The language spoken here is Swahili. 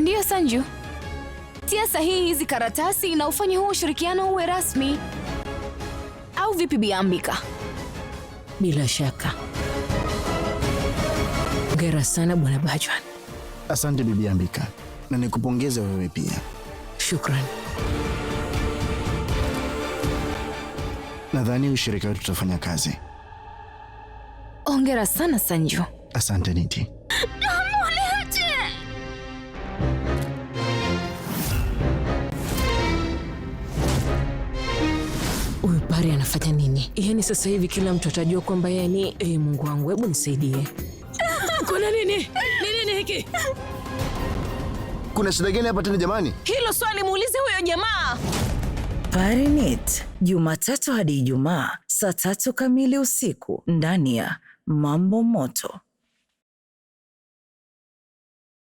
Ndiyo Sanju. Tia sahihi hizi karatasi na ufanye huu ushirikiano uwe rasmi. Au vipi Bi Ambika? Bila shaka. Hongera sana Bwana Bajwan. Asante Bibi Ambika. Na nikupongeze wewe pia. Shukrani. Nadhani ushirika wetu tutafanya kazi. Hongera sana Sanju. Asante Niti. Huyu Pari anafanya nini? Yaani sasa hivi kila mtu atajua kwamba yeye ni Mungu wangu, hebu nisaidie. Kuna nini? Nini hiki? Kuna shida gani hapa tena jamani? Hilo swali muulize huyo jamaa. PariNit, Jumatatu hadi Ijumaa saa 3 kamili usiku ndani ya Mambo Moto.